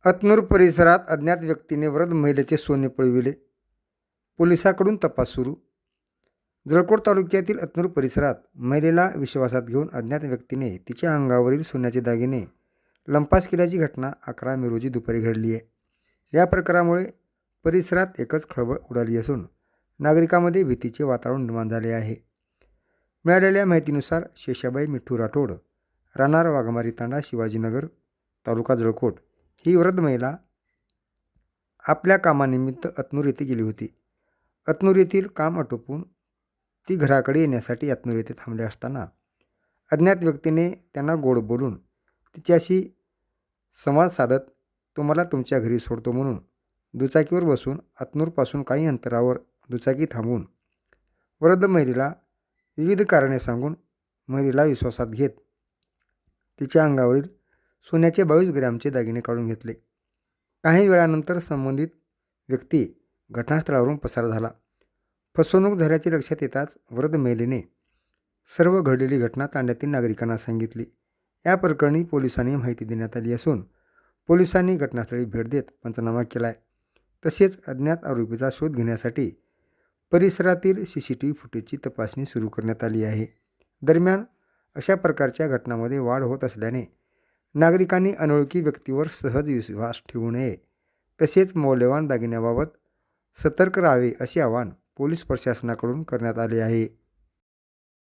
अतनूर परिसरात अज्ञात व्यक्तीने वृद्ध महिलेचे सोने पळविले. पोलिसांकडून तपास सुरू. जळकोट तालुक्यातील अतनूर परिसरात महिलेला विश्वासात घेऊन अज्ञात व्यक्तीने तिच्या अंगावरील सोन्याचे दागिने लंपास केल्याची घटना 11 मे रोजी दुपारी घडली आहे. या प्रकारामुळे परिसरात एकच खळबळ उडाली असून नागरिकांमध्ये भीतीचे वातावरण निर्माण झाले आहे. मिळालेल्या माहितीनुसार शेषाबाई मिठ्ठू राठोड, राहणार वाघमारी तांडा, शिवाजीनगर, तालुका जळकोट ही वृद्ध महिला आपल्या कामानिमित्त अतनूर येथे गेली होती. अतनूर येथील काम आटोपून ती घराकडे येण्यासाठी अतनूर येथे थांबले असताना अज्ञात व्यक्तीने त्यांना गोड बोलून तिच्याशी संवाद साधत तुम्हाला तुमच्या घरी सोडतो म्हणून दुचाकीवर बसून अतनूरपासून काही अंतरावर दुचाकी थांबवून वृद्ध महिलेला विविध कारणे सांगून महिलेला विश्वासात घेत तिच्या अंगावरील सोन्याचे 22 ग्रॅमचे दागिने काढून घेतले. काही वेळानंतर संबंधित व्यक्ती घटनास्थळावरून पसार झाला. फसवणूक झाल्याचे लक्षात येताच वृद्ध महिलेने सर्व घडलेली घटना तांड्यातील नागरिकांना सांगितली. या प्रकरणी पोलिसांनी माहिती देण्यात आली असून पोलिसांनी घटनास्थळी भेट देत पंचनामा केला आहे. तसेच अज्ञात आरोपीचा शोध घेण्यासाठी परिसरातील CCTV फुटेजची तपासणी सुरू करण्यात आली आहे. दरम्यान अशा प्रकारच्या घटनांमध्ये वाढ होत असल्याने नागरिकांनी अनोळखी व्यक्तीवर सहज विश्वास ठेवू नये, तसेच मौल्यवान दागिन्याबाबत सतर्क राहावे असे आवाहन पोलीस प्रशासनाकडून करण्यात आले आहे.